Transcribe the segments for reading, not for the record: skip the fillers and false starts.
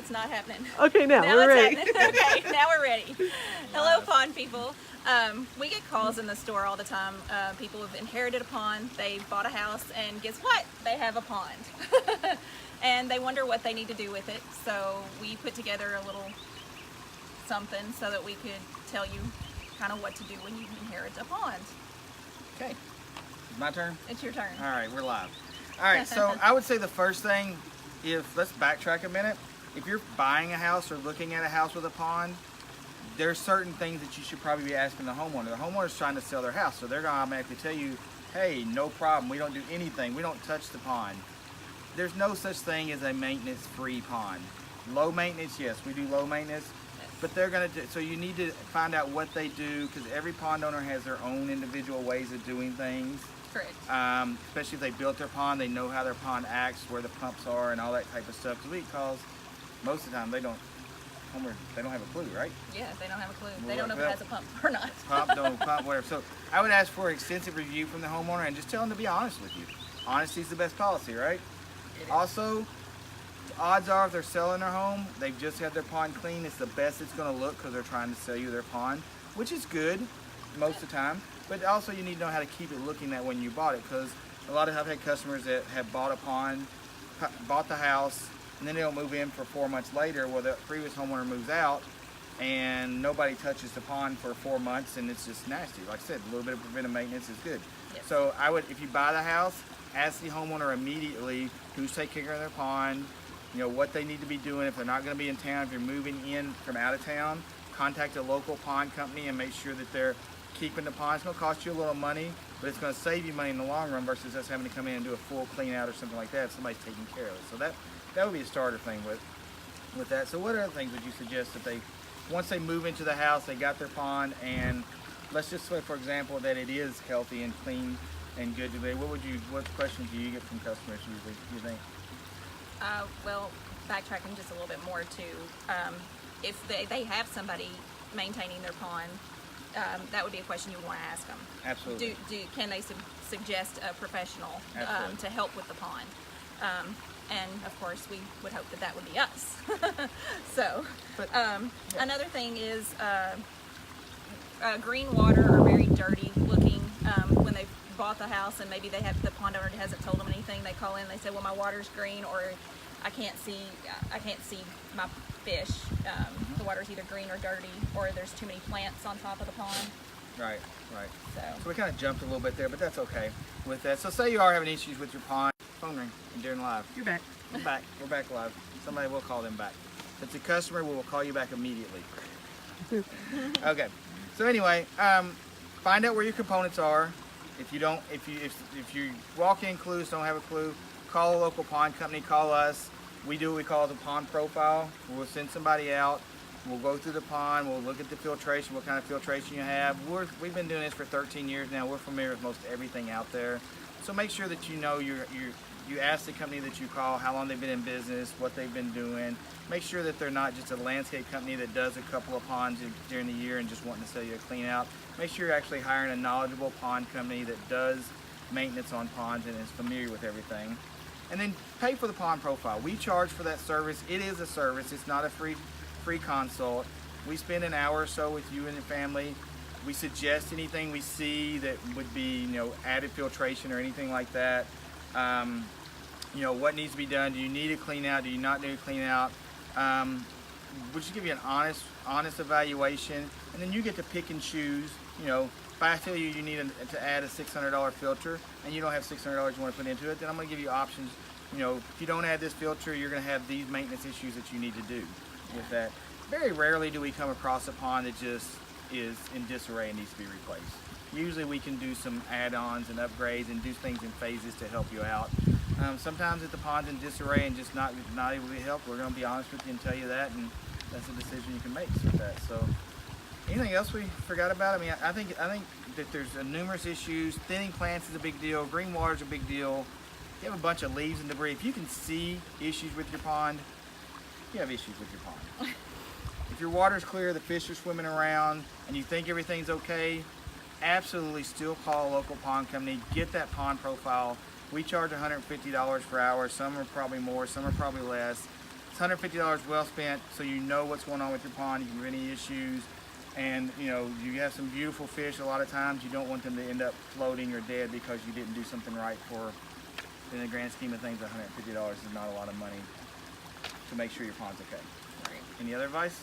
it's not happening. Okay, now we're ready. Okay, now we're ready. Hello, pond people. We get calls in the store all the time. People have inherited a pond, they bought a house, and guess what? They have a pond. And they wonder what they need to do with it. So we put together a little something so that we could tell you kind of what to do when you inherit a pond. Okay, my turn? It's your turn. All right, we're live. All right, so I would say the first thing, let's backtrack a minute. If you're buying a house or looking at a house with a pond, there's certain things that you should probably be asking the homeowner. The homeowner's trying to sell their house, so they're gonna automatically tell you, hey, no problem, we don't do anything, we don't touch the pond. There's no such thing as a maintenance-free pond. Low maintenance, yes, we do low maintenance, but they're gonna do, so you need to find out what they do, because every pond owner has their own individual ways of doing things. Correct. Especially if they built their pond, they know how their pond acts, where the pumps are, and all that type of stuff. Because most of the time they don't have a clue, right? Yeah, they don't have a clue. Well, They don't know if it has a pump or not. Don't pump, whatever. So I would ask for an extensive review from the homeowner and just tell them to be honest with you. Honesty is the best policy, right? Also, the odds are if they're selling their home, they've just had their pond cleaned, it's the best it's going to look because they're trying to sell you their pond, which is good most of the time. But also you need to know how to keep it looking that when you bought it, because I've had customers that have bought a pond, bought the house, and then they don't move in for 4 months later. Well, the previous homeowner moves out and nobody touches the pond for 4 months, and it's just nasty. Like I said, a little bit of preventive maintenance is good. Yes. So I would, if you buy the house, ask the homeowner immediately who's taking care of their pond, you know, what they need to be doing. If they're not going to be in town, if you're moving in from out of town, contact a local pond company and make sure that they're keeping the pond. It's going to cost you a little money, but it's going to save you money in the long run versus us having to come in and do a full clean out or something like that if somebody's taking care of it. So that would be a starter thing with that. So what other things would you suggest that they, once they move into the house, they got their pond, and let's just say, for example, that it is healthy and clean and good today, what questions do you get from customers usually, you think? Well, backtracking just a little bit more too, if they have somebody maintaining their pond, that would be a question you would want to ask them. Absolutely. Can they suggest a professional to help with the pond? And of course, we would hope that would be us. So, another thing is green water are very dirty looking. When they bought the house and maybe the pond owner hasn't told them anything, they call in and they say, well, my water's green, or I can't see my fish. The water's either green or dirty, or there's too many plants on top of the pond. Right. So we kind of jumped a little bit there, but that's okay with that. So say you are having issues with your pond. Phone ring. You're doing live. You're back. We're back. We're back live. Somebody will call them back. If it's a customer, we will call you back immediately. Okay. So anyway, find out where your components are. If you walk in clueless, don't have a clue, call a local pond company. Call us. We do what we call the pond profile. We'll send somebody out. We'll go through the pond. We'll look at the filtration, what kind of filtration you have. We've been doing this for 13 years now. We're familiar with most everything out there. So make sure that you know you ask the company that you call how long they've been in business, what they've been doing. Make sure that they're not just a landscape company that does a couple of ponds during the year and just wanting to sell you a clean out. Make sure you're actually hiring a knowledgeable pond company that does maintenance on ponds and is familiar with everything. And then pay for the pond profile. We charge for that service. It is a service. It's not a free consult. We spend an hour or so with you and your family. We suggest anything we see that would be, added filtration or anything like that. What needs to be done. Do you need a clean out? Do you not need a clean out? We'll just give you an honest evaluation, and then you get to pick and choose. If I tell you need to add a $600 filter and you don't have $600 you want to put into it, then I'm going to give you options. If you don't add this filter, you're going to have these maintenance issues that you need to do with that. Very rarely do we come across a pond that just is in disarray and needs to be replaced. Usually we can do some add-ons and upgrades and do things in phases to help you out. Sometimes if the pond's in disarray and just not able to be helped, we're going to be honest with you and tell you that, and that's a decision you can make with that. So, anything else we forgot about? I mean, I think that there's numerous issues. Thinning plants is a big deal. Green water is a big deal. You have a bunch of leaves and debris. If you can see issues with your pond, you have issues with your pond. If your water's clear, the fish are swimming around, and you think everything's okay, absolutely still call a local pond company. Get that pond profile. We charge $150 per hour. Some are probably more, some are probably less. It's $150 well spent, so you know what's going on with your pond. You can have any issues, and you know you have some beautiful fish. A lot of times you don't want them to end up floating or dead because you didn't do something right for. In the grand scheme of things, $150 is not a lot of money to make sure your pond's okay. Right. Any other advice?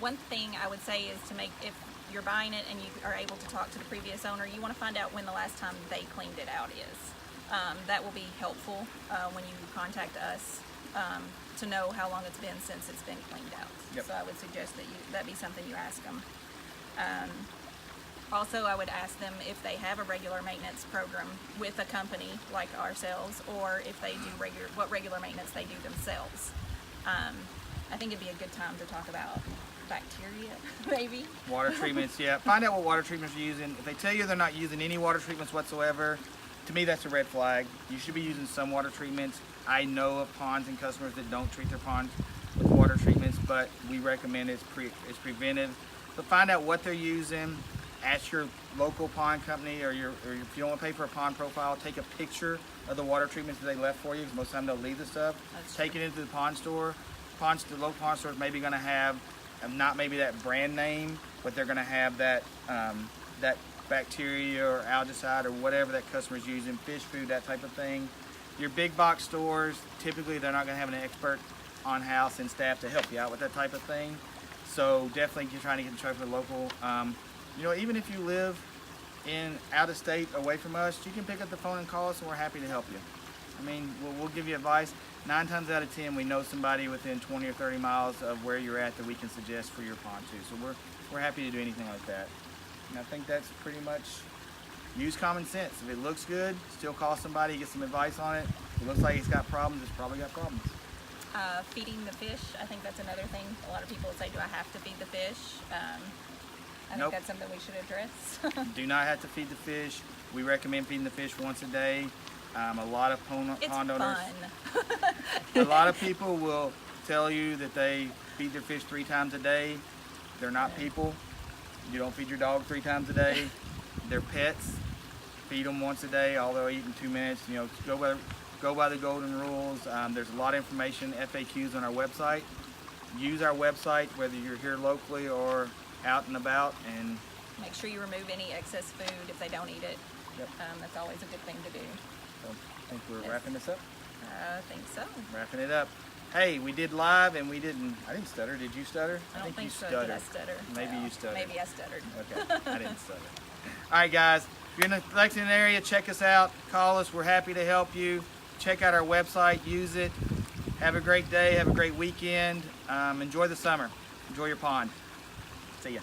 One thing I would say is to make, if you're buying it and you are able to talk to the previous owner, you want to find out when the last time they cleaned it out is. That will be helpful when you contact us to know how long it's been since it's been cleaned out. Yep. So I would suggest that that be something you ask them. Also, I would ask them if they have a regular maintenance program with a company like ourselves, or if they do what regular maintenance they do themselves. I think it'd be a good time to talk about bacteria, maybe. Water treatments, yeah. Find out what water treatments you're using. If they tell you they're not using any water treatments whatsoever, to me that's a red flag. You should be using some water treatments. I know of ponds and customers that don't treat their ponds with water treatments, but we recommend it's preventive. But find out what they're using. Ask your local pond company, or if you don't want to pay for a pond profile, take a picture of the water treatments that they left for you, because most of the time they'll leave the stuff. Take it into the pond store. The local pond store is maybe going to have, not maybe that brand name, but they're going to have that that bacteria or algicide or whatever that customer's using, fish food, that type of thing. Your big box stores, typically they're not going to have an expert on house and staff to help you out with that type of thing. So definitely you're trying to get in touch with a local. You know, even if you live out of state away from us, you can pick up the phone and call us, and we're happy to help you. I mean, we'll give you advice. 9 times out of 10, we know somebody within 20 or 30 miles of where you're at that we can suggest for your pond too. So we're happy to do anything like that. And I think that's pretty much, use common sense. If it looks good, still call somebody, get some advice on it. If it looks like it's got problems, it's probably got problems. Feeding the fish, I think that's another thing. A lot of people say, do I have to feed the fish? I Nope. think that's something we should address. Do not have to feed the fish. We recommend feeding the fish once a day. A lot of pond owners, Fun. a lot of people will tell you that they feed their fish 3 times a day. They're not people. You don't feed your dog 3 times a day. They're pets. Feed them once a day, although eat in 2 minutes. You know, go by the golden rules. There's a lot of information, FAQs on our website. Use our website whether you're here locally or out and about, and Make sure you remove any excess food if they don't eat it. Yep. That's always a good thing to do. so I think we're Yes. wrapping this up. I think so. Wrapping it up. Hey, we did live and I didn't stutter. Did you stutter? I don't think you so. Did I stutter? Maybe Well, you stuttered. Maybe I stuttered. Okay, I didn't stutter. All right, guys. If you're in the Lexington area, check us out. Call us. We're happy to help you. Check out our website. Use it. Have a great day. Have a great weekend. Enjoy the summer. Enjoy your pond. See ya.